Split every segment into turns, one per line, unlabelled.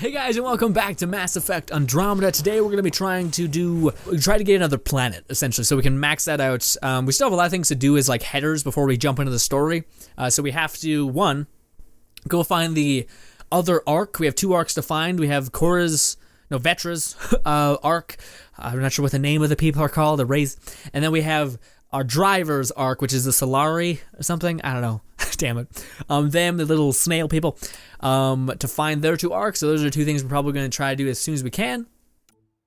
Hey guys, and welcome back to Mass Effect Andromeda. Today we're going to be trying to get another planet, essentially, so we can max that out. We still have a lot of things to do as like headers before we jump into the story. So we have to, one, go find the other arc. We have two arcs to find. We have Vetra's arc. I'm not sure what the name of the people are called, the race. And then we have our driver's arc, which is the Solari or something. I don't know. Damn it. Them, the little snail people, to find their two arcs. So those are two things we're probably going to try to do as soon as we can.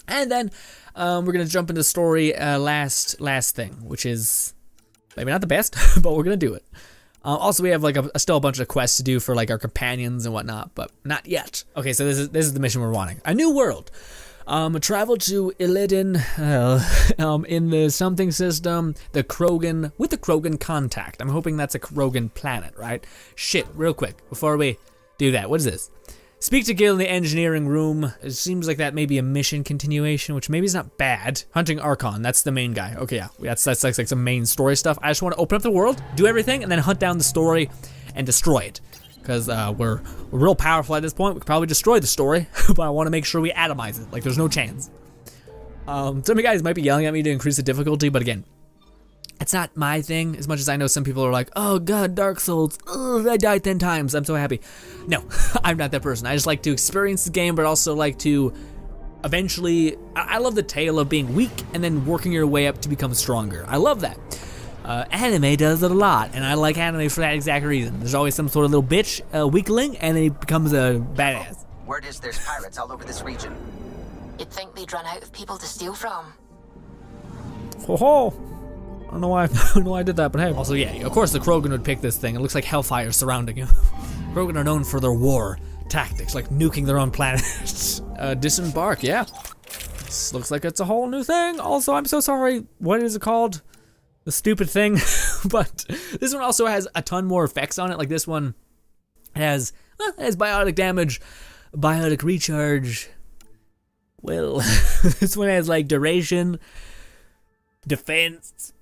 And then we're going to jump into the story last thing, which is maybe not the best, but we're going to do it. Also, we have like still a bunch of quests to do for like our companions and whatnot, but not yet. Okay, so this is the mission we're wanting. A new world. Travel to Elaaden in the something system, the Krogan, with the Krogan contact. I'm hoping that's a Krogan planet, right? Shit, real quick, before we do that, what is this? Speak to Gil in the engineering room. It seems like that may be a mission continuation, which maybe is not bad. Hunting Archon, that's the main guy. Okay, yeah, that's like some main story stuff. I just want to open up the world, do everything, and then hunt down the story and destroy it. Because we're real powerful at this point. We could probably destroy the story, but I want to make sure we atomize it. Like, there's no chance. Some of you guys might be yelling at me to increase the difficulty, but again, it's not my thing. As much as I know some people are like, oh god, Dark Souls, I died 10 times, I'm so happy. No, I'm not that person. I just like to experience the game, but also like to eventually, I love the tale of being weak and then working your way up to become stronger. I love that. Anime does it a lot, and I like anime for that exact reason. There's always some sort of little bitch, weakling, and then he becomes a badass.
Word is there's pirates all over this region.
You'd think they'd run out of people to steal from.
Ho ho! I don't know why I did that, but hey. Also, yeah, of course the Krogan would pick this thing. It looks like hellfire surrounding him. Krogan are known for their war tactics, like nuking their own planets. Disembark, yeah. This looks like it's a whole new thing. Also, I'm so sorry. What is it called? The stupid thing. But this one also has a ton more effects on it. Like this one has biotic damage, biotic recharge. Well, this one has like duration, defense,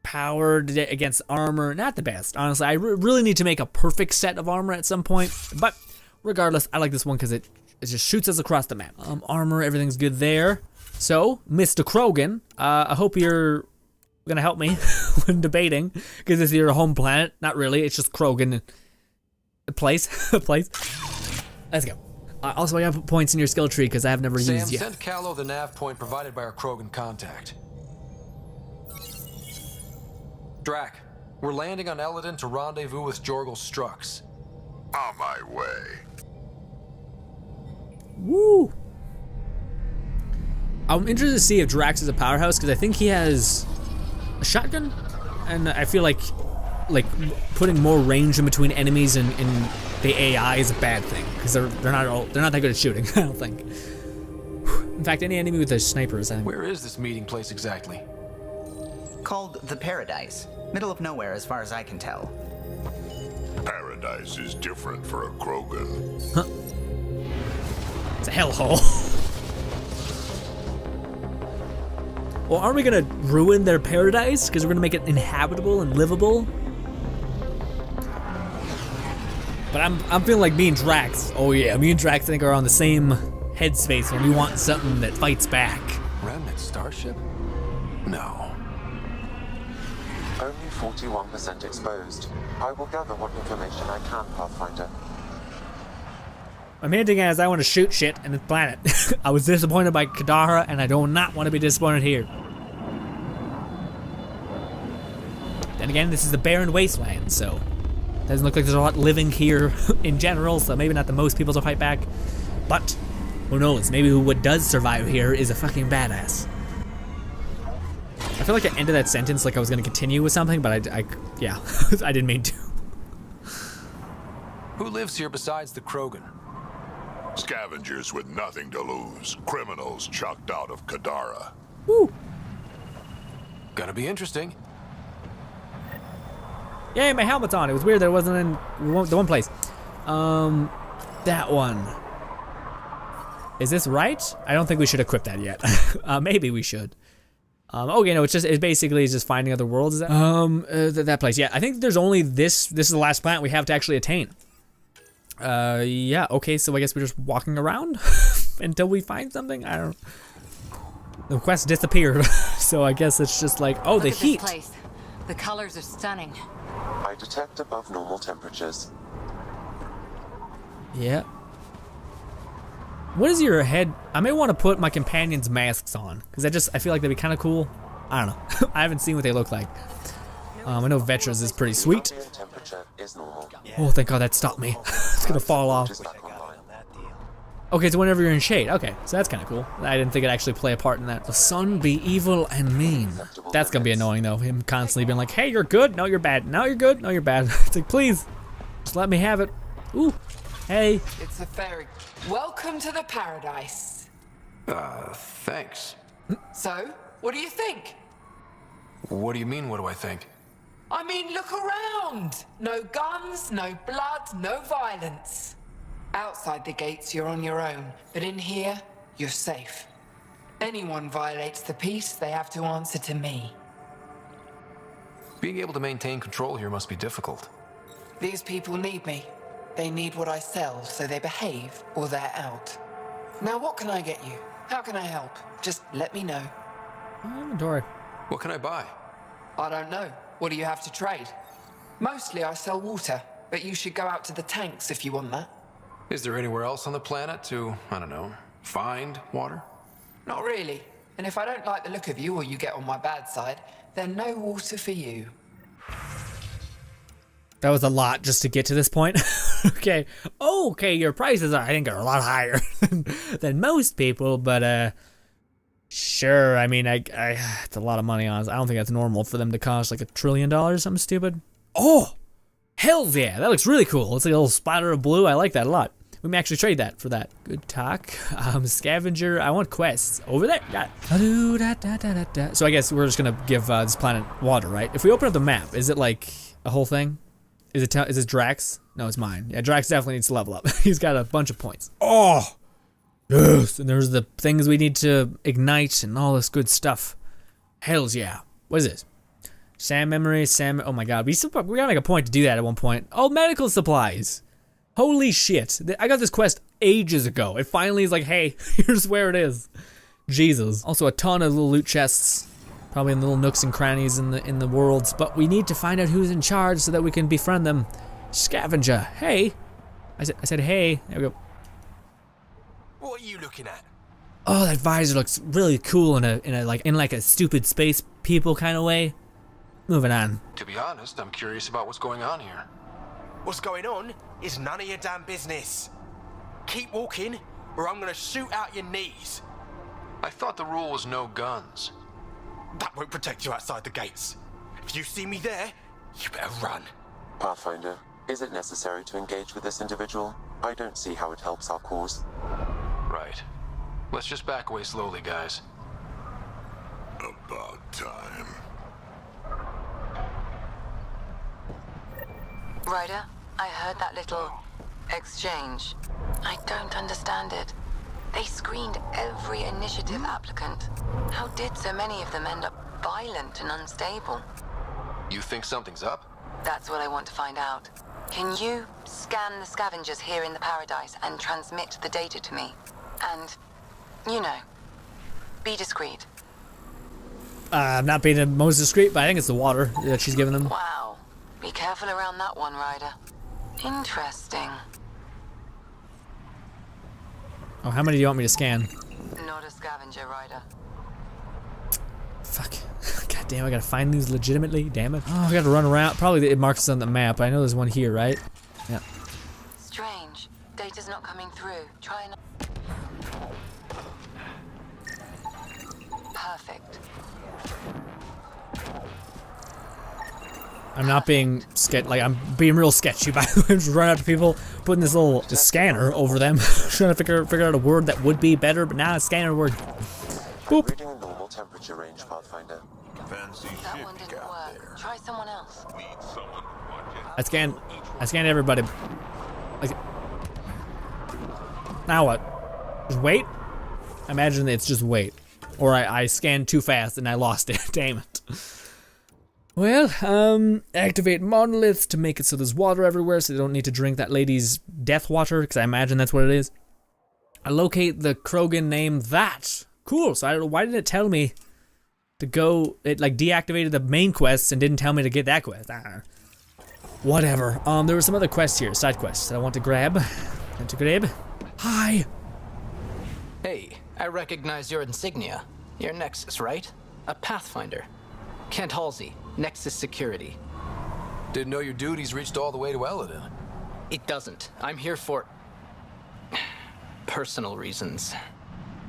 power against armor. Not the best, honestly. I really need to make a perfect set of armor at some point. But regardless, I like this one because it just shoots us across the map. Armor, everything's good there. So, Mr. Krogan, I hope you're gonna help me when debating, because this is your home planet. Not really, it's just Krogan. A place. Let's go. Also, I gotta put points in your skill tree because I have never used yet.
Send Callow the nav point provided by our Krogan contact. Drac, we're landing on Elaaden to rendezvous with Jorgal Strux.
On my way.
Woo! I'm interested to see if Drax is a powerhouse because I think he has a shotgun, and I feel like putting more range in between enemies and the AI is a bad thing because they're not that good at shooting. I don't think. In fact, any enemy with a sniper is.
Where is this meeting place exactly?
Called the Paradise. Middle of nowhere as far as I can tell.
Paradise is different for a Krogan.
Huh. It's a hellhole. Well, aren't we gonna ruin their paradise because we're gonna make it inhabitable and livable? But I'm feeling like me and Drax. Oh yeah, me and Drax I think are on the same headspace when we want something that fights back.
Remnant starship? No.
Only 41% exposed. I will gather what information I can, Pathfinder.
My main thing is I want to shoot shit in this planet. I was disappointed by Kadara, and I do not want to be disappointed here. Then again, this is a barren wasteland, so doesn't look like there's a lot living here in general, so maybe not the most people to fight back. But who knows? Maybe what does survive here is a fucking badass. I feel like I ended that sentence like I was going to continue with something, but yeah, I didn't mean to.
Who lives here besides the Krogan?
Scavengers with nothing to lose. Criminals chucked out of Kadara.
Woo!
Gonna be interesting.
Yay, my helmet's on. It was weird that it wasn't in the one place. That one. Is this right? I don't think we should equip that yet. Maybe we should. Okay, no, it's basically just finding other worlds. Is that? That place. Yeah, I think there's only this. This is the last planet we have to actually attain. Yeah, okay, so I guess we're just walking around until we find something? I don't know. The quest disappeared, so I guess it's just like, oh, the
Look at
heat.
this place. The colors are stunning.
I detect above normal temperatures.
Yeah. What is your head? I may want to put my companions' masks on, because I feel like that'd be kind of cool. I don't know. I haven't seen what they look like. I know Vetra's is pretty sweet.
Ambient temperature is normal.
Oh, thank God that stopped me. It's gonna fall off.
Is back online.
Okay, so whenever you're in shade. Okay, so that's kind of cool. I didn't think it'd actually play a part in that. The sun be evil and mean. That's gonna be annoying though. Him constantly being like, hey, you're good. No, you're bad. No, you're good. No, you're bad. It's like, please, just let me have it. Ooh, hey.
It's a fairy. Welcome to the paradise.
Thanks.
So, what do you think?
What do you mean, what do I think?
I mean, look around. No guns, no blood, no violence. Outside the gates, you're on your own. But in here, you're safe. Anyone violates the peace, they have to answer to me.
Being able to maintain control here must be difficult.
These people need me. They need what I sell, so they behave or they're out. Now, what can I get you? How can I help? Just let me know.
Inventory.
What can I buy?
I don't know. What do you have to trade? Mostly I sell water, but you should go out to the tanks if you want that.
Is there anywhere else on the planet to, I don't know, find water?
Not really. And if I don't like the look of you or you get on my bad side, then no water for you.
That was a lot just to get to this point. Okay. Oh, okay, your prices are, I think, are a lot higher than most people, but sure. I mean, it's a lot of money, honestly. I don't think that's normal for them to cost like $1 trillion or something stupid. Oh, hells yeah, that looks really cool. It's like a little splatter of blue. I like that a lot. We may actually trade that for that. Good talk. Scavenger. I want quests over there. Got it. So I guess we're just gonna give this planet water, right? If we open up the map, is it like a whole thing? Is it Drax? No, it's mine. Yeah, Drax definitely needs to level up. He's got a bunch of points. Oh, yes. And there's the things we need to ignite and all this good stuff. Hells yeah. What is this? Sam memory, Sam. Oh my God, we gotta make a point to do that at one point. Oh, medical supplies. Holy shit. I got this quest ages ago. It finally is like, hey, here's where it is. Jesus. Also a ton of little loot chests. Probably in little nooks and crannies in the worlds. But we need to find out who's in charge so that we can befriend them. Scavenger. Hey. I said hey. There we go.
What are you looking at?
Oh, that visor looks really cool in a stupid space people kind of way. Moving on.
To be honest, I'm curious about what's going on here.
What's going on is none of your damn business. Keep walking, or I'm gonna shoot out your knees.
I thought the rule was no guns.
That won't protect you outside the gates. If you see me there, you better run.
Pathfinder, is it necessary to engage with this individual? I don't see how it helps our cause.
Right. Let's just back away slowly, guys.
About time.
Ryder, I heard that little exchange. I don't understand it. They screened every initiative applicant. How did so many of them end up violent and unstable?
You think something's up?
That's what I want to find out. Can you scan the scavengers here in the paradise and transmit the data to me? And, you know, be discreet.
I'm not being the most discreet, but I think it's the water that she's giving them.
Wow. Be careful around that one, Ryder. Interesting.
Oh, how many do you want me to scan?
Not a scavenger, Ryder.
Fuck. God damn, I gotta find these legitimately. Damn it. Oh, I gotta run around. Probably it marks on the map. I know there's one here, right? Yeah.
Strange. Data's not coming through. Try and... Perfect.
I'm not being I'm being real sketchy by the way. I'm just running up to people, putting this little scanner over them, trying to figure out a word that would be better, but now it's scanner word. Boop.
Reading a normal temperature range, Pathfinder.
Fancy
That
shit
one
you
didn't
got
work.
there.
Try someone else.
Need someone to watch it.
I scanned everybody. Like, now what? Just wait? Imagine it's just wait. Or I scanned too fast and I lost it. Damn it. Well, activate monolith to make it so there's water everywhere so they don't need to drink that lady's death water, because I imagine that's what it is. I locate the Krogan name that. Cool, so I don't know, why didn't it tell me to go, it like deactivated the main quests and didn't tell me to get that quest. Whatever. There were some other quests here, side quests that I want to grab. Hi.
Hey, I recognize your insignia. You're Nexus, right? A Pathfinder. Kent Halsey, Nexus Security.
Didn't know your duties reached all the way to Elaaden.
It doesn't. I'm here for personal reasons.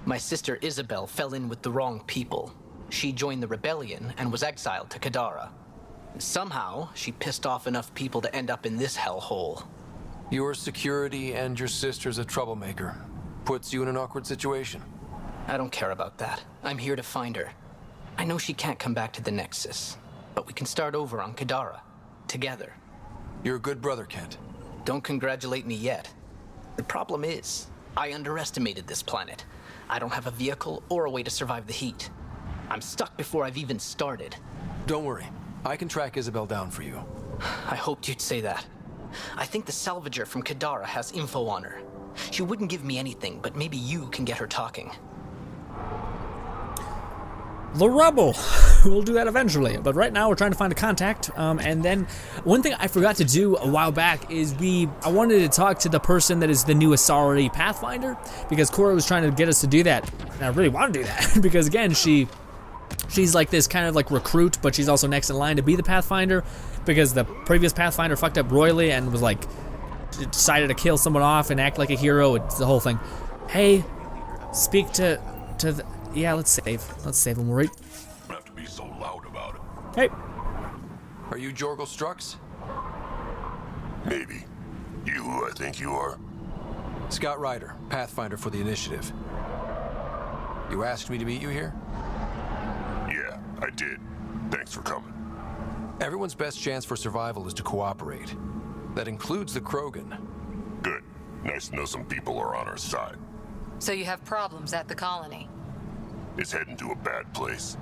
My sister Isabel fell in with the wrong people. She joined the rebellion and was exiled to Kadara. Somehow, she pissed off enough people to end up in this hellhole.
Your security and your sister's a troublemaker. Puts you in an awkward situation.
I don't care about that. I'm here to find her. I know she can't come back to the Nexus, but we can start over on Kadara. Together.
You're a good brother, Kent.
Don't congratulate me yet. The problem is, I underestimated this planet. I don't have a vehicle or a way to survive the heat. I'm stuck before I've even started.
Don't worry. I can track Isabel down for you.
I hoped you'd say that. I think the salvager from Kadara has info on her. She wouldn't give me anything, but maybe you can get her talking.
The Rebel. We'll do that eventually, but right now we're trying to find a contact. And then one thing I forgot to do a while back is I wanted to talk to the person that is the new Asari Pathfinder, because Cora was trying to get us to do that, and I really want to do that because again, she's like this kind of like recruit, but she's also next in line to be the Pathfinder, because the previous Pathfinder fucked up royally and was like decided to kill someone off and act like a hero. It's the whole thing. Hey, speak to the. Yeah, let's save him. We're right.
You have to be so loud about it.
Hey.
Are you Jorgel Strux?
Maybe. You who I think you are?
Scott Ryder, Pathfinder for the Initiative. You asked me to meet you here?
Yeah, I did. Thanks for coming.
Everyone's best chance for survival is to cooperate. That includes the Krogan.
Good. Nice to know some people are on our side.
So you have problems at the colony?
It's heading to a bad place.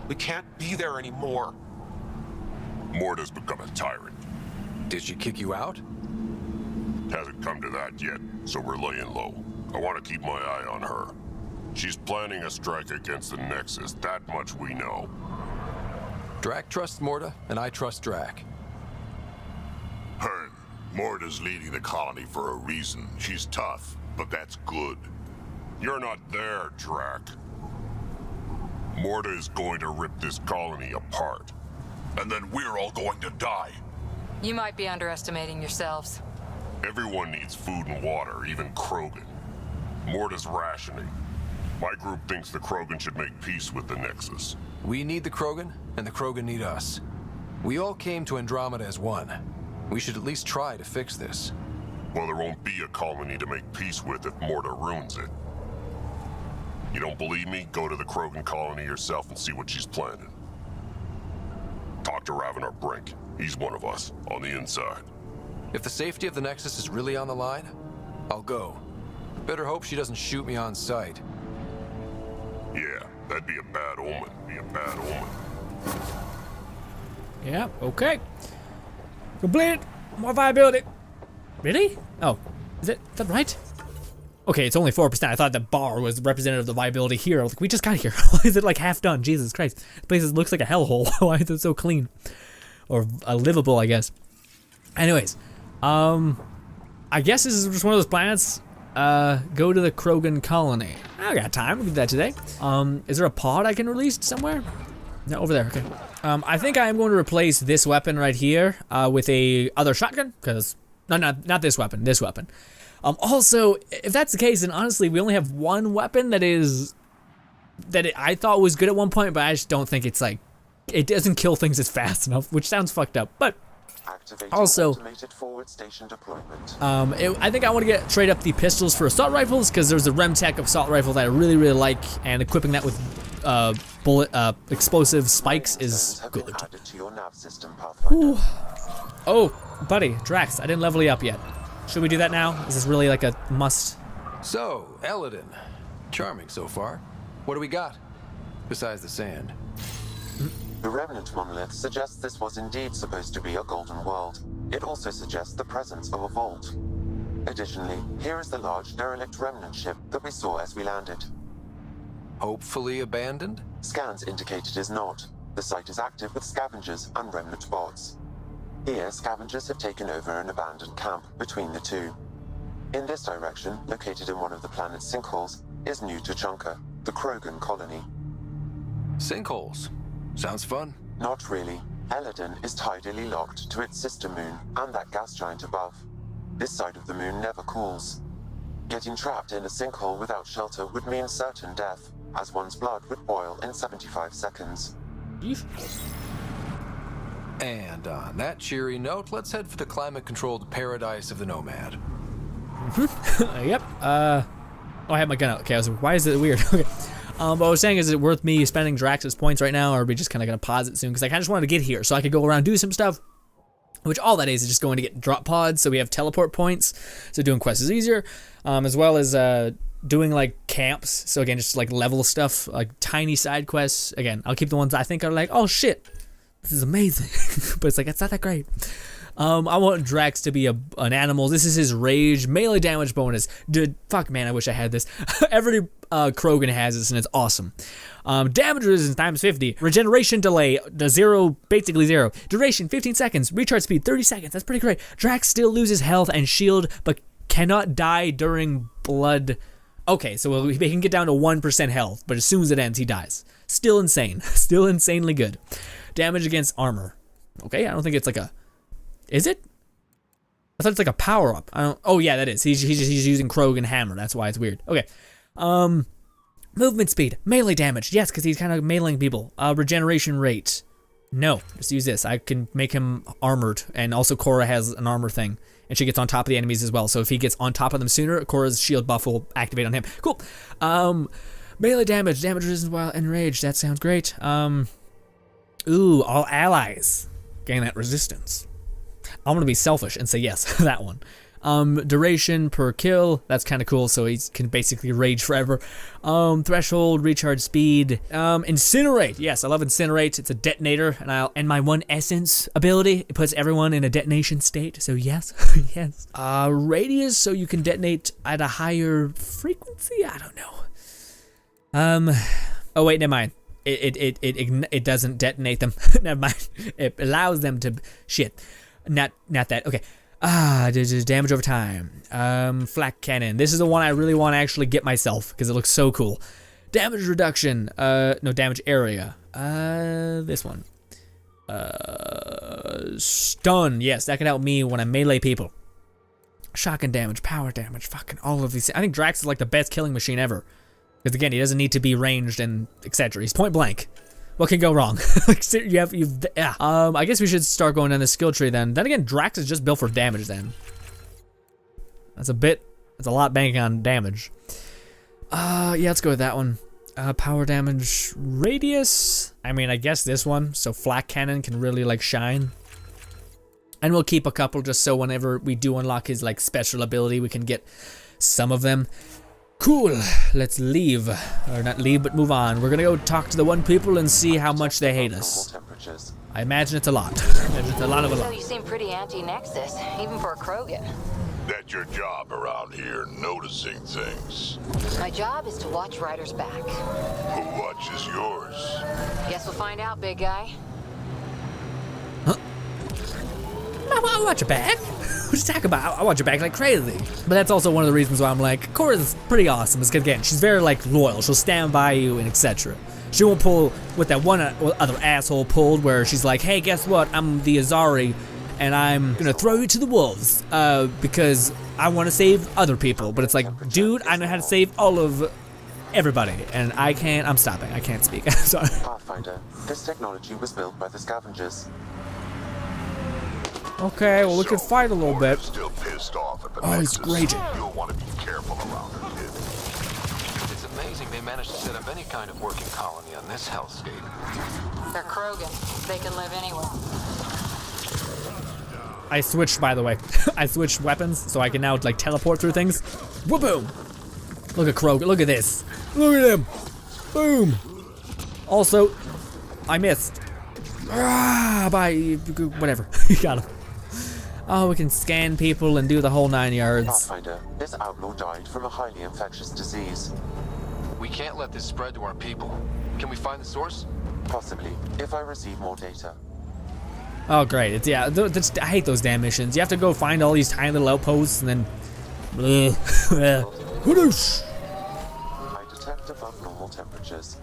We can't be there anymore.
Morta's become a tyrant.
Did she kick you out?
Hasn't come to that yet, so we're laying low. I want to keep my eye on her. She's planning a strike against the Nexus, that much we know.
Drac trusts Morta, and I trust Drac.
Hearn, Morta's leading the colony for a reason. She's tough, but that's good. You're not there, Drac. Morta is going to rip this colony apart. And then we're all going to die.
You might be underestimating yourselves.
Everyone needs food and water, even Krogan. Morta's rationing. My group thinks the Krogan should make peace with the Nexus.
We need the Krogan, and the Krogan need us. We all came to Andromeda as one. We should at least try to fix this.
Well, there won't be a colony to make peace with if Morta ruins it. You don't believe me? Go to the Krogan colony yourself and see what she's planning. Talk to Ravenar Brink. He's one of us, on the inside.
If the safety of the Nexus is really on the line, I'll go. Better hope she doesn't shoot me on sight.
Yeah, that'd be a bad omen.
Yeah, okay. Completed. More viability. Really? Oh, is that right? Okay, it's only 4%. I thought the bar was representative of the viability here. I was like, we just got here. Why is it like half done? Jesus Christ. The place looks like a hellhole. Why is it so clean? Or livable, I guess. Anyways, I guess this is just one of those planets. Go to the Krogan colony. I got time. We'll do that today. Is there a pod I can release somewhere? No, over there. Okay. I think I am going to replace this weapon right here with a other shotgun, because not this weapon. This weapon. Also, if that's the case, then honestly, we only have one weapon I thought was good at one point, but I just don't think it's like, it doesn't kill things as fast enough, which sounds fucked up. But also, I think I want to trade up the pistols for assault rifles, because there's a Remtech assault rifle that I really, really like, and equipping that with explosive spikes is good. Ooh. Oh, buddy, Drax, I didn't level you up yet. Should we do that now? Is this really like a must?
So, Elaaden. Charming so far. What do we got? Besides the sand.
The remnant monolith suggests this was indeed supposed to be a golden world. It also suggests the presence of a vault. Additionally, here is the large derelict remnant ship that we saw as we landed.
Hopefully abandoned?
Scans indicate it is not. The site is active with scavengers and remnant bots. Here, scavengers have taken over an abandoned camp between the two. In this direction, located in one of the planet's sinkholes, is New Tuchanka, the Krogan colony.
Sinkholes. Sounds fun.
Not really. Elaaden is tidally locked to its sister moon and that gas giant above. This side of the moon never cools. Getting trapped in a sinkhole without shelter would mean certain death, as one's blood would boil in 75 seconds.
And on that cheery note, let's head for the climate-controlled paradise of the Nomad.
Yep. Oh, I had my gun out. Okay, I was like, why is it weird? Okay. But what I was saying, is it worth me spending Drax's points right now, or are we just kind of going to pause it soon? Because I kind of just wanted to get here so I could go around and do some stuff. Which all that is just going to get drop pods, so we have teleport points. So doing quests is easier. As well as doing like camps. So again, just like level stuff, like tiny side quests. Again, I'll keep the ones I think are like, oh shit, this is amazing. But it's like, it's not that great. I want Drax to be an animal. This is his rage, melee damage bonus. Dude, fuck man, I wish I had this. Every Krogan has this and it's awesome. Damage resistance times 50. Regeneration delay, basically zero. Duration 15 seconds. Recharge speed 30 seconds. That's pretty great. Drax still loses health and shield, but cannot die during blood. Okay, so he can get down to 1% health, but as soon as it ends, he dies. Still insane. Still insanely good. Damage against armor. Okay, I don't think it's like a... Is it? I thought it's like a power-up. Oh yeah, that is. He's using Krogan hammer. That's why it's weird. Okay. Movement speed. Melee damage. Yes, because he's kind of meleeing people. Regeneration rate. No. Just use this. I can make him armored. And also Korra has an armor thing. And she gets on top of the enemies as well. So if he gets on top of them sooner, Korra's shield buff will activate on him. Cool. Melee damage. Damage resistance while enraged. That sounds great. Ooh, all allies gain that resistance. I'm gonna be selfish and say yes, that one. Duration per kill, that's kind of cool, so he can basically rage forever. Threshold, recharge speed. Incinerate, yes, I love Incinerate. It's a detonator, and my one essence ability, it puts everyone in a detonation state, so yes, yes. Radius, so you can detonate at a higher frequency? I don't know. Oh wait, never mind. It doesn't detonate them. Never mind. It allows them to, shit. Not that. Okay. Damage over time. Flak cannon. This is the one I really want to actually get myself because it looks so cool. Damage reduction. No, damage area. This one. Stun. Yes, that can help me when I melee people. Shotgun damage, power damage, fucking all of these. I think Drax is like the best killing machine ever. Because again, he doesn't need to be ranged and etc. He's point blank. What can go wrong? Yeah. I guess we should start going down the skill tree then. Then again, Drax is just built for damage then. That's a lot banking on damage. Yeah, let's go with that one. Power damage, radius. I mean, I guess this one. So flak cannon can really like shine. And we'll keep a couple just so whenever we do unlock his like special ability, we can get some of them. Cool, let's leave. Or not leave, but move on. We're gonna go talk to the one people and see how much they hate us. I imagine it's a lot. It's a lot of a lot.
So you seem pretty anti-Nexus, even for a Krogan.
That's your job around here, noticing things.
My job is to watch Ryder's back.
Who watches yours?
Guess we'll find out, big guy.
Huh? I watch your back. What you talking about? I watch your back like crazy. But that's also one of the reasons why I'm like, Korra's pretty awesome. Because again, she's very like loyal. She'll stand by you and etc. She won't pull what that one other asshole pulled, where she's like, hey, guess what? I'm the Azari, and I'm gonna throw you to the wolves because I want to save other people. But it's like, dude, I know how to save all of everybody, and I can't. I'm stopping. I can't speak. I'm sorry.
Pathfinder, this technology was built by the scavengers.
Okay, well, we could fight a little bit.
Still pissed off at the
oh, he's raging.
You'll want to be careful around her, kid.
It's amazing they managed to set up any kind of working colony on this hellscape.
They're Krogan. They can live anywhere.
I switched, by the way. I switched weapons, so I can now, like, teleport through things. Whoop-boom! Look at Krogan. Look at this. Look at him. Boom. Also, I missed. Whatever. Got him. Oh, we can scan people and do the whole 9 yards.
Pathfinder, this outlaw died from a highly infectious disease.
We can't let this spread to our people. Can we find the source?
Possibly, if I receive more data.
Oh, great. It's, yeah, I hate those damn missions. You have to go find all these tiny little outposts and then... Whoosh!
I detect above normal temperatures.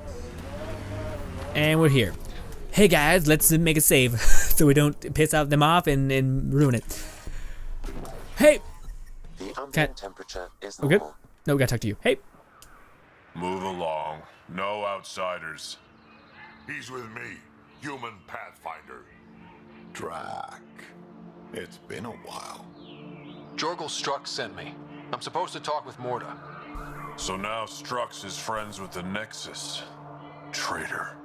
And we're here. Hey guys, let's make a save so we don't piss them off and ruin it. Hey!
The ambient temperature is
Okay.
normal.
No, we gotta talk to you. Hey!
Move along. No outsiders. He's with me, human Pathfinder.
Drac, it's been a while.
Jorgel Strux sent me. I'm supposed to talk with Morda.
So now Strux is friends with the Nexus. Traitor.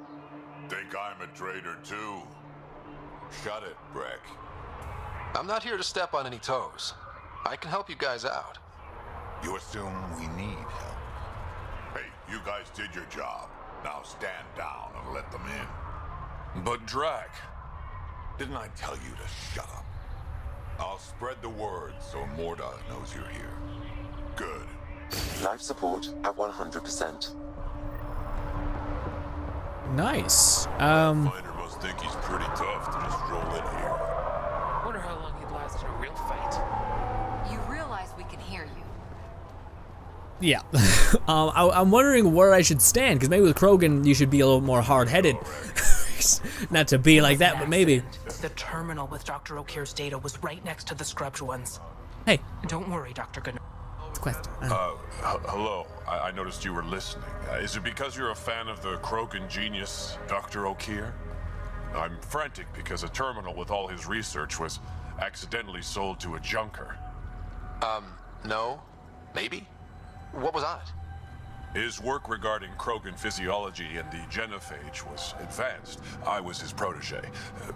Think I'm a traitor too?
Shut it, Breck.
I'm not here to step on any toes. I can help you guys out.
You assume we need help.
Hey, you guys did your job. Now stand down and let them in. But Drac,
Didn't I tell you to shut up? I'll spread the word so Morda knows you're here.
good.
Life support at 100%.
Nice.
Finder must think he's pretty tough to just roll in here.
Wonder how long he'd last in a real fight.
You realize we can hear you.
Yeah. I'm wondering where I should stand, because maybe with Krogan you should be a little more hard-headed. Not to be like that, but maybe.
The terminal with Dr. O'Keefe's data was right next to the scrubbed ones.
Hey.
Don't worry, Dr. Goodner.
Quest.
Hello. I noticed you were listening. Is it because you're a fan of the Krogan genius, Dr. O'Keefe? I'm frantic because a terminal with all his research was accidentally sold to a junker.
No. Maybe? What was on it?
His work regarding Krogan physiology and the genophage was advanced. I was his protege.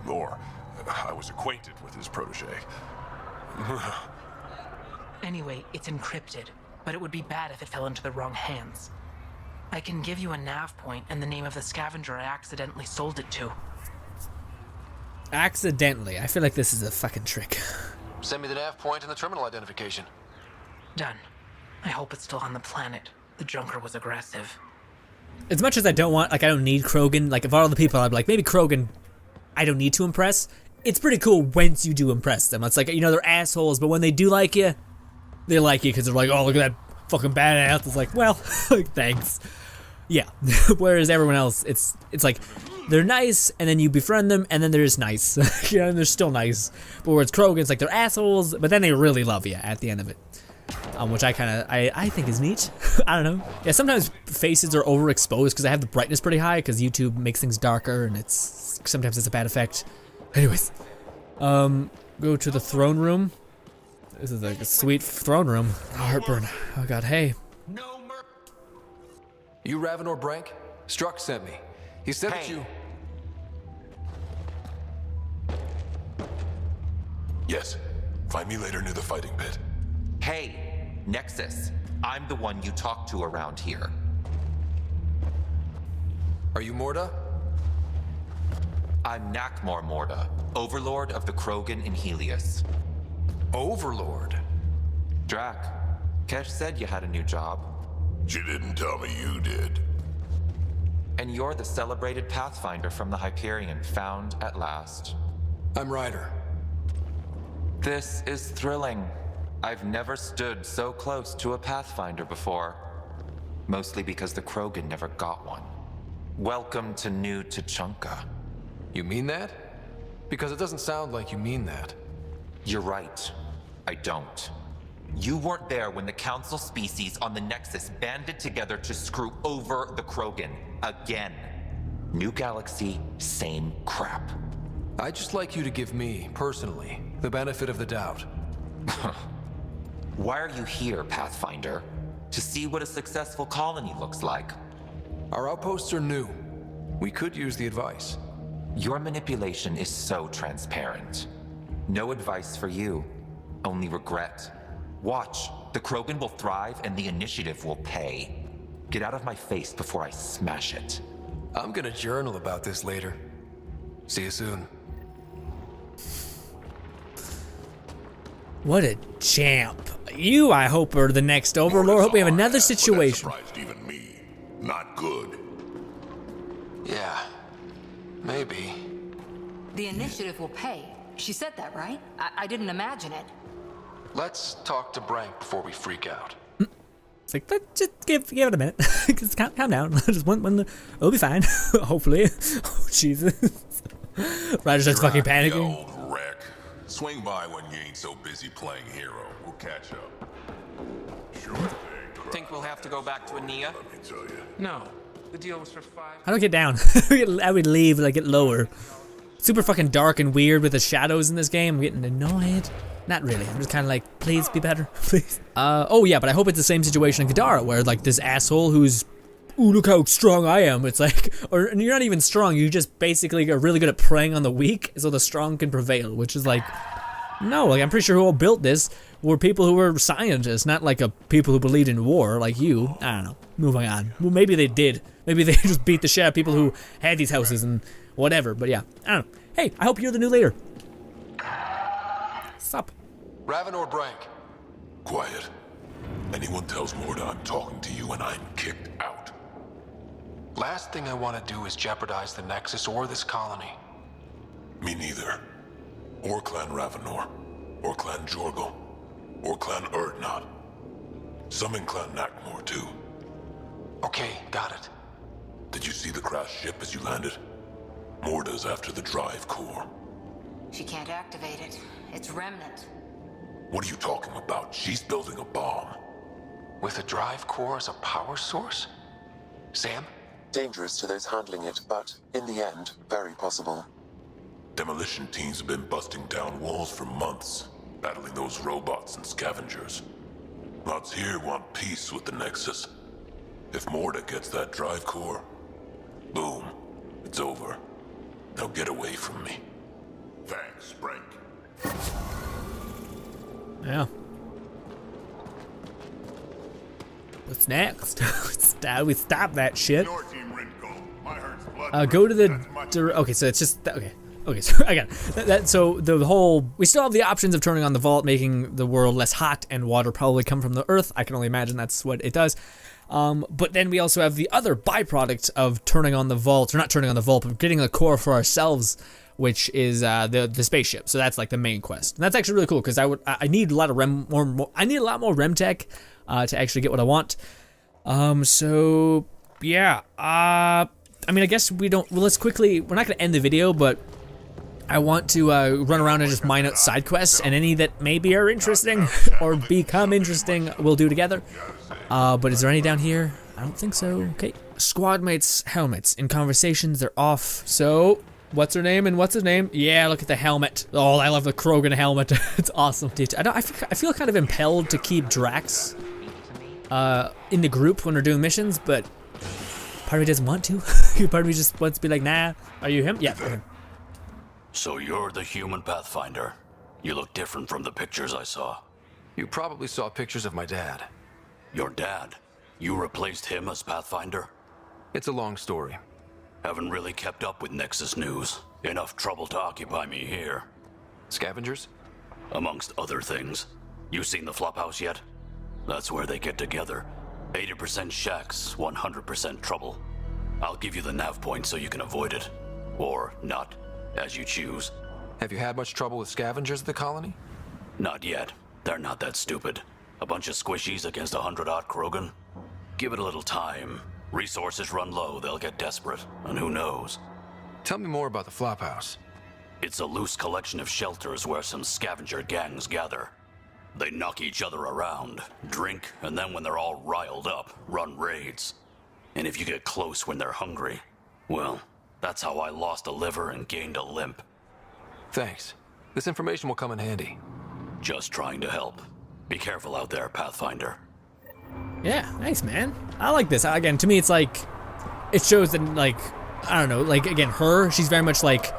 Or, I was acquainted with his protege.
Anyway, it's encrypted, but it would be bad if it fell into the wrong hands. I can give you a nav point and the name of the scavenger I accidentally sold it to.
Accidentally. I feel like this is a fucking trick.
Send me the nav point and the terminal identification.
Done. I hope it's still on the planet. The junker was aggressive.
As much as I don't want, like, I don't need Krogan, like, of all the people, I'd be like, maybe Krogan, I don't need to impress. It's pretty cool once you do impress them. It's like, you know, they're assholes, but when they do like you, they like you because they're like, oh, look at that fucking badass. It's like, well, thanks. Yeah. Whereas everyone else, it's like, they're nice, and then you befriend them, and then they're just nice. You know, and they're still nice. But where it's Krogan, it's like, they're assholes, but then they really love you at the end of it. Which I think is neat. I don't know. Yeah, sometimes faces are overexposed because I have the brightness pretty high because YouTube makes things darker and sometimes it's a bad effect. Anyways, go to the throne room. This is like a sweet throne room. Oh, heartburn. Oh god, hey.
You Ravenor Brank? Strux sent me. He said that
Hey.
you...
Yes. Find me later near the fighting pit.
Hey, Nexus. I'm the one you talk to around here.
Are you Morda?
I'm Nakmor Morda, Overlord of the Krogan in Helios.
Overlord?
Drac, Kesh said you had a new job.
She didn't tell me you did.
And you're the celebrated Pathfinder from the Hyperion, found at last.
I'm Ryder.
This is thrilling. I've never stood so close to a Pathfinder before. Mostly because the Krogan never got one. Welcome to New Tuchanka.
You mean that? Because it doesn't sound like you mean that.
You're right. I don't. You weren't there when the Council species on the Nexus banded together to screw over the Krogan. Again. New galaxy, same crap.
I'd just like you to give me, personally, the benefit of the doubt.
Why are you here, Pathfinder? To see what a successful colony looks like.
Our outposts are new. We could use the advice.
Your manipulation is so transparent. No advice for you, only regret. Watch, the Krogan will thrive and the initiative will pay. Get out of my face before I smash it.
I'm gonna journal about this later. See you soon.
What a champ. You, I hope, are the next Overlord. Hope we have another situation.
That surprised even me. Not good.
Yeah, maybe.
The initiative will pay. She said that, right? I didn't imagine it.
Let's talk to Brank before we freak out.
It's like, let's just give it a minute. Just calm down. Just it'll be fine. Hopefully. Oh, Jesus. Ryder starts fucking panicking.
You old wreck. Swing by when you ain't so busy playing hero. We'll catch up. Sure thing.
Think we'll have to go back to Ania?
Let me tell you.
No. The deal was for 5.
How do I get down? I would leave, like, get lower. Super fucking dark and weird with the shadows in this game. I'm getting annoyed. Not really. I'm just kind of like, please be better, please. Oh yeah, but I hope it's the same situation in Kadara, where like this asshole who's, ooh, look how strong I am. It's like, or you're not even strong. You just basically are really good at preying on the weak, so the strong can prevail. Which is like, no. Like I'm pretty sure who all built this were people who were scientists, not like people who believed in war, like you. I don't know. Moving on. Well, maybe they did. Maybe they just beat the shit out of people who had these houses and whatever. But yeah, I don't know. Hey, I hope you're the new leader. Sup?
Raven or Brank?
Quiet. Anyone tells Morda I'm talking to you and I'm kicked out.
Last thing I want to do is jeopardize the Nexus or this colony.
Me neither. Or Clan Ravenor. Or Clan Jorgal. Or Clan Urdnot. Some in Clan Nakmor too.
Okay, got it.
Did you see the crashed ship as you landed? Morda's after the drive core.
She can't activate it. It's remnant.
What are you talking about? She's building a bomb.
With a drive core as a power source? Sam?
Dangerous to those handling it, but in the end, very possible.
Demolition teams have been busting down walls for months, battling those robots and scavengers. Lots here want peace with the Nexus. If Morda gets that drive core, boom, it's over. Now get away from me. Thanks, Brank.
Yeah. What's next? We stop that shit. Go to the. Okay, so it's just okay. Okay, so I got it. So the whole, we still have the options of turning on the vault, making the world less hot, and water probably come from the earth. I can only imagine that's what it does. But then we also have the other byproduct of turning on the vault, or not turning on the vault, but getting the core for ourselves, which is the spaceship. So that's like the main quest, and that's actually really cool because I need a lot of I need a lot more rem tech to actually get what I want. So yeah. I mean, I guess we don't. Well, let's quickly. We're not gonna end the video, but I want to run around and just mine out side quests, and any that maybe are interesting or become interesting we'll do together. But is there any down here? I don't think so. Okay. Squad mates' helmets. In conversations, they're off. So, what's her name and what's his name? Yeah, look at the helmet. Oh, I love the Krogan helmet. It's awesome. Dude, I feel kind of impelled to keep Drax in the group when we're doing missions, but part of me doesn't want to. Part of me just wants to be like, nah. Are you him? Yeah. Okay.
So you're the human Pathfinder. You look different from the pictures I saw.
You probably saw pictures of my dad.
Your dad? You replaced him as Pathfinder?
It's a long story.
Haven't really kept up with Nexus news. Enough trouble to occupy me here.
Scavengers?
Amongst other things. You seen the Flophouse yet? That's where they get together. 80% shacks, 100% trouble. I'll give you the nav point so you can avoid it. Or not, as you choose.
Have you had much trouble with scavengers at the colony?
Not yet. They're not that stupid. A bunch of squishies against 100-odd Krogan? Give it a little time. Resources run low, they'll get desperate. And who knows?
Tell me more about the Flophouse.
It's a loose collection of shelters where some scavenger gangs gather. They knock each other around, drink, and then when they're all riled up, run raids. And if you get close when they're hungry, well, that's how I lost a liver and gained a limp.
Thanks. This information will come in handy.
Just trying to help. Be careful out there, Pathfinder.
Yeah, nice, man. I like this. Again, to me, it's like, it shows that, like, I don't know, like, again, she's very much like,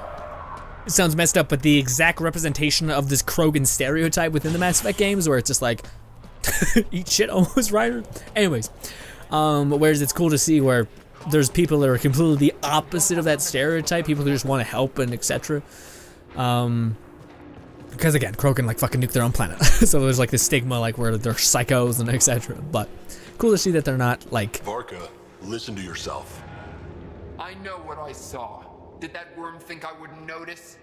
it sounds messed up, but the exact representation of this Krogan stereotype within the Mass Effect games, where it's just like, eat shit almost, right? Anyways, whereas it's cool to see where there's people that are completely the opposite of that stereotype, people who just want to help and etc. Because again, Krogan like fucking nuke their own planet. So there's like this stigma like where they're psychos and etc. But cool to see that they're not like...
Varka, listen to yourself.
I know what I saw. Did that worm think I wouldn't notice?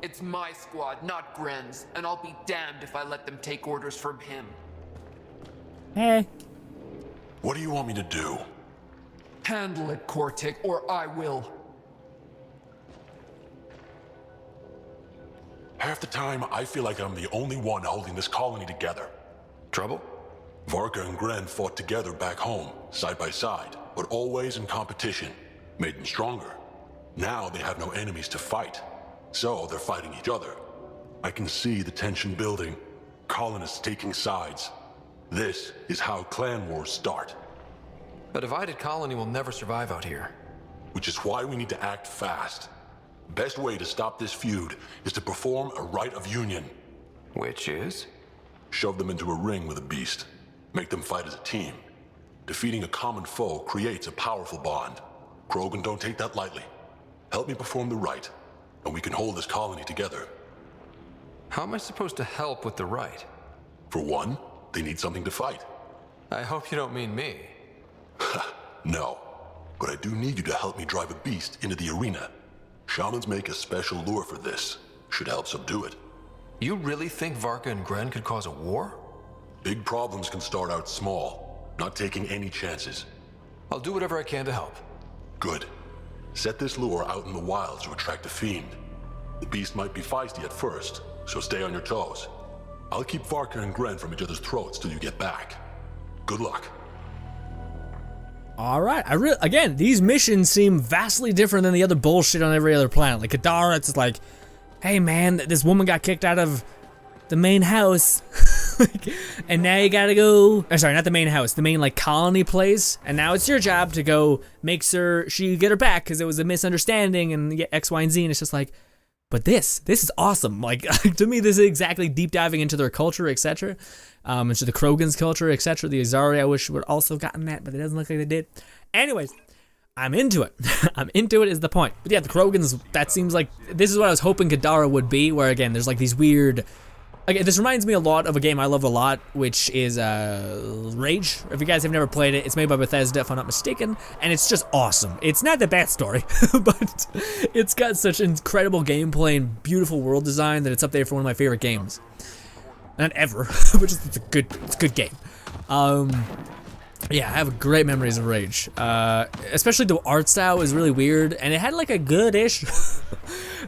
It's my squad, not Gren's, and I'll be damned if I let them take orders from him.
Hey.
What do you want me to do?
Handle it, Kortik, or I will.
Half the time, I feel like I'm the only one holding this colony together.
Trouble?
Varka and Gren fought together back home, side by side, but always in competition. Made them stronger. Now they have no enemies to fight, so they're fighting each other. I can see the tension building, colonists taking sides. This is how clan wars start.
A divided colony will never survive out here.
Which is why we need to act fast. Best way to stop this feud is to perform a rite of union.
Which is?
Shove them into a ring with a beast. Make them fight as a team. Defeating a common foe creates a powerful bond. Krogan don't take that lightly. Help me perform the rite, and we can hold this colony together.
How am I supposed to help with the rite?
For one, they need something to fight.
I hope you don't mean me.
No, but I do need you to help me drive a beast into the arena. Shamans make a special lure for this. Should help subdue it.
You really think Varka and Gren could cause a war?
Big problems can start out small, not taking any chances.
I'll do whatever I can to help.
Good. Set this lure out in the wilds to attract a fiend. The beast might be feisty at first, so stay on your toes. I'll keep Varka and Gren from each other's throats till you get back. Good luck.
All right, again, these missions seem vastly different than the other bullshit on every other planet. Like Kadara, it's like, hey man, this woman got kicked out of the main house, and now you gotta go. Sorry, not the main house, the main like colony place, and now it's your job to go make sure she get her back because it was a misunderstanding and get X, Y, and Z. And it's just like, but this is awesome. Like to me, this is exactly deep diving into their culture, etc. Into the Krogan's culture, etc. The Azari, I wish would also gotten that, but it doesn't look like they did. Anyways, I'm into it. I'm into it is the point. But yeah, the Krogans, that seems like, this is what I was hoping Kadara would be, where again, there's like these weird, again, this reminds me a lot of a game I love a lot, which is Rage. If you guys have never played it, it's made by Bethesda, if I'm not mistaken, and it's just awesome. It's not the best story, but it's got such incredible gameplay and beautiful world design that it's up there for one of my favorite games. Not ever, but just it's a good game. Yeah, I have great memories of Rage. Especially the art style was really weird, and it had like a good-ish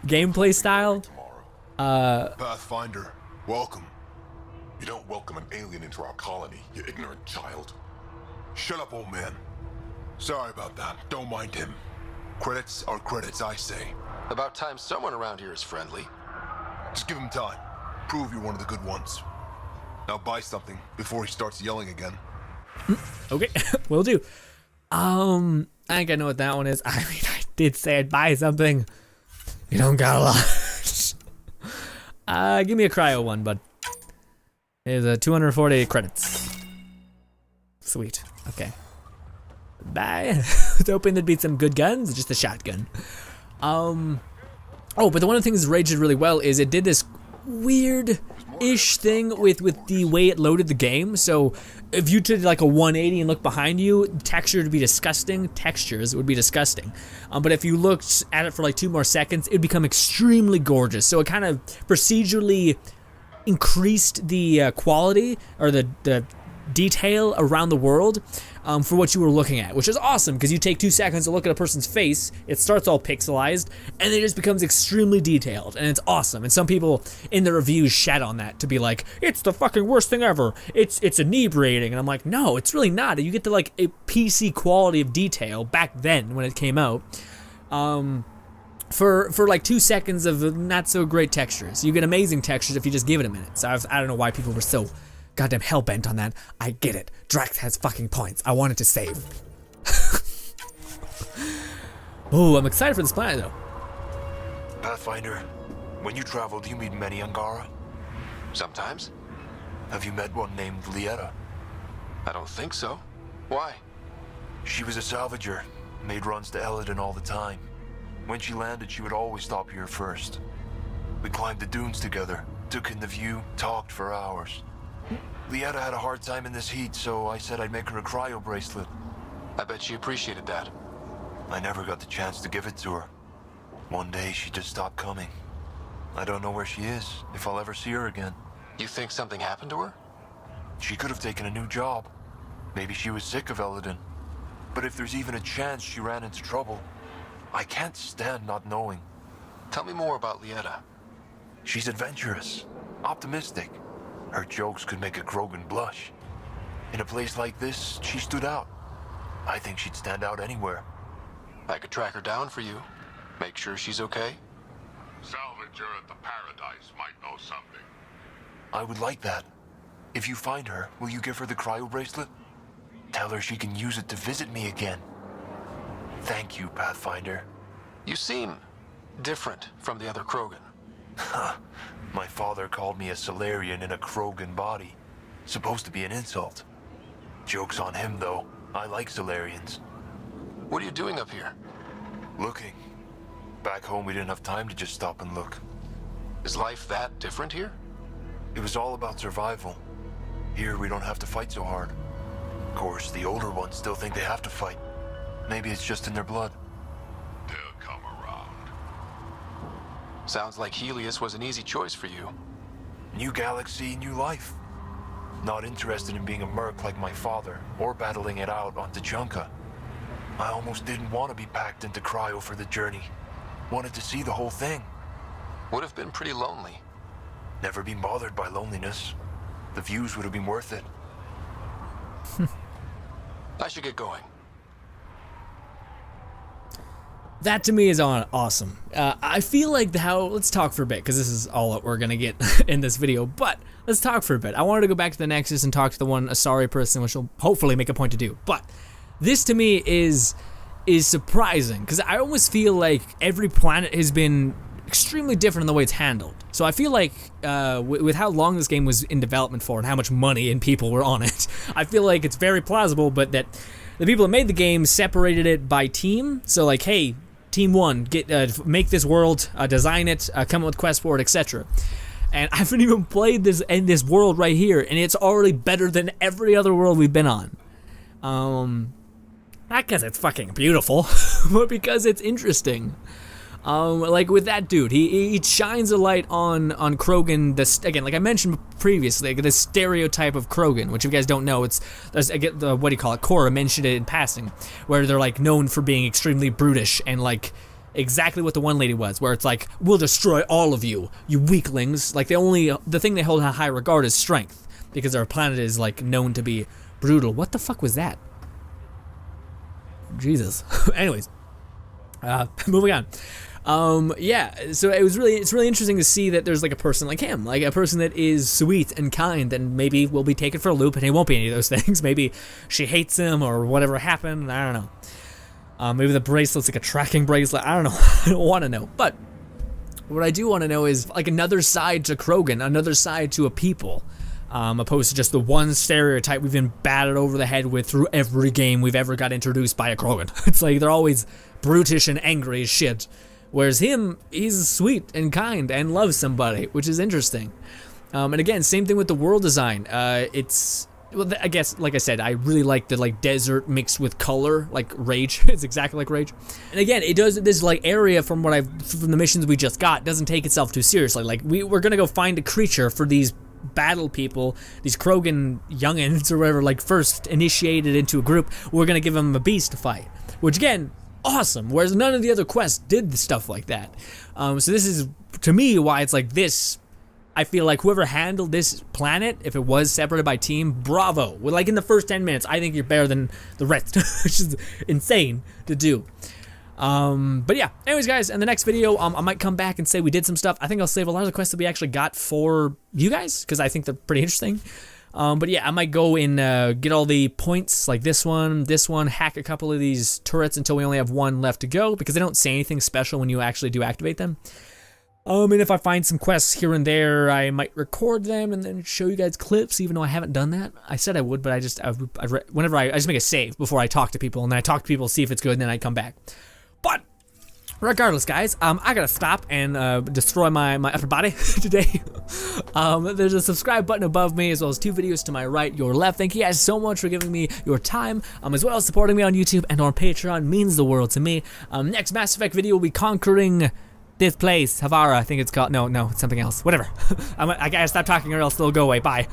gameplay style.
Pathfinder, welcome. You don't welcome an alien into our colony, you ignorant child. Shut up, old man. Sorry about that. Don't mind him. Credits are credits, I say.
About time someone around here is friendly.
Just give him time. Prove you're one of the good ones. Now buy something before he starts yelling again.
Okay, will do. I think I know what that one is. I mean, I did say I'd buy something. You don't got a lot. Give me a cryo one, bud. Here's 240 credits. Sweet. Okay. Bye. I was hoping there'd be some good guns, just a shotgun. Oh, but the one of the things Rage did really well is it did this weird-ish thing with the way it loaded the game. So if you did like a 180 and look behind you, texture would be disgusting. Textures would be disgusting. But if you looked at it for like 2 more seconds, it would become extremely gorgeous. So it kind of procedurally increased the quality or the detail around the world for what you were looking at, which is awesome because you take 2 seconds to look at a person's face, it starts all pixelized, and it just becomes extremely detailed, and it's awesome. And some people in the reviews shat on that to be like, it's the fucking worst thing ever, it's inebriating, and I'm like, no, it's really not. You get to like a PC quality of detail back then when it came out, for like 2 seconds of not so great textures. You get amazing textures if you just give it a minute. So I don't know why people were so goddamn hellbent on that. I get it. Drax has fucking points. I wanted to save. Oh, I'm excited for this planet though.
Pathfinder, when you travel, do you meet many Angara?
Sometimes.
Have you met one named Lieta?
I don't think so. Why?
She was a salvager, made runs to Elaaden all the time. When she landed, she would always stop here first. We climbed the dunes together, took in the view, talked for hours. Lieta had a hard time in this heat, so I said I'd make her a cryo bracelet.
I bet she appreciated that.
I never got the chance to give it to her. One day, she just stopped coming. I don't know where she is, if I'll ever see her again.
You think something happened to her?
She could have taken a new job. Maybe she was sick of Elaaden. But if there's even a chance she ran into trouble, I can't stand not knowing.
Tell me more about Lieta.
She's adventurous, optimistic. Her jokes could make a Krogan blush. In a place like this, she stood out. I think she'd stand out anywhere.
I could track her down for you. Make sure she's okay.
Salvager at the Paradise might know something.
I would like that. If you find her, will you give her the cryo bracelet? Tell her she can use it to visit me again. Thank you, Pathfinder.
You seem different from the other Krogan.
My father called me a Solarian in a Krogan body. Supposed to be an insult. Joke's on him, though. I like Solarians.
What are you doing up here?
Looking. Back home, we didn't have time to just stop and look.
Is life that different here?
It was all about survival. Here, we don't have to fight so hard. Of course, the older ones still think they have to fight. Maybe it's just in their blood.
They'll come around.
Sounds like Helios was an easy choice for you.
New galaxy, new life. Not interested in being a merc like my father, or battling it out on Tachanka. I almost didn't want to be packed into cryo for the journey. Wanted to see the whole thing.
Would have been pretty lonely.
Never been bothered by loneliness. The views would have been worth it.
I should get going.
That to me is awesome. I feel like let's talk for a bit, because this is all that we're gonna get in this video, but let's talk for a bit. I wanted to go back to the Nexus and talk to the one Asari person, which will hopefully make a point to do, but this to me is surprising, because I almost feel like every planet has been extremely different in the way it's handled. So I feel like with how long this game was in development for and how much money and people were on it, I feel like it's very plausible, but that the people that made the game separated it by team. So like, hey, team one, make this world, design it, come up with quests for it, etc. And I haven't even played this world right here, and it's already better than every other world we've been on. Not because it's fucking beautiful, but because it's interesting. Like with that dude, he shines a light on Krogan. Again, like I mentioned previously, the stereotype of Krogan, which if you guys don't know, I get the, what do you call it? Cora mentioned it in passing, where they're like known for being extremely brutish and like exactly what the one lady was, where it's like, we'll destroy all of you, you weaklings. Like the thing they hold in high regard is strength, because our planet is like known to be brutal. What the fuck was that? Jesus. Anyways, moving on. Yeah, so it's really interesting to see that there's like a person like him, like a person that is sweet and kind, and maybe will be taken for a loop and he won't be any of those things. Maybe she hates him or whatever happened, I don't know. Maybe the bracelet's like a tracking bracelet, I don't know. I don't want to know, but what I do want to know is like another side to Krogan, another side to a people, opposed to just the one stereotype we've been battered over the head with through every game we've ever got introduced by a Krogan. It's like they're always brutish and angry as shit. Whereas him, he's sweet and kind and loves somebody, which is interesting. And again, same thing with the world design. Well, I guess, like I said, I really like the like desert mixed with color, like Rage. It's exactly like Rage. And again, it does this like area from the missions we just got doesn't take itself too seriously. Like we're gonna go find a creature for these battle people, these Krogan youngins or whatever, like first initiated into a group. We're gonna give them a beast to fight, which again, awesome, whereas none of the other quests did stuff like that. So this is, to me, why it's like this. I feel like whoever handled this planet, if it was separated by team, bravo. Like in the first 10 minutes, I think you're better than the rest, which is insane to do. But yeah, anyways guys, in the next video, I might come back and say we did some stuff. I think I'll save a lot of the quests that we actually got for you guys, because I think they're pretty interesting. But yeah, I might go and get all the points, like this one, hack a couple of these turrets until we only have one left to go, because they don't say anything special when you actually do activate them. And if I find some quests here and there, I might record them and then show you guys clips, even though I haven't done that. I said I would, but I just make a save before I talk to people, and then I talk to people, see if it's good, and then I come back. But regardless, guys, I gotta stop and destroy my upper body today. There's a subscribe button above me, as well as 2 videos to my right, your left. Thank you guys so much for giving me your time, as well as supporting me on YouTube and on Patreon. Means the world to me. Next Mass Effect video will be conquering this place, Havara, I think it's called. No, it's something else. Whatever. I gotta stop talking or else they'll go away. Bye.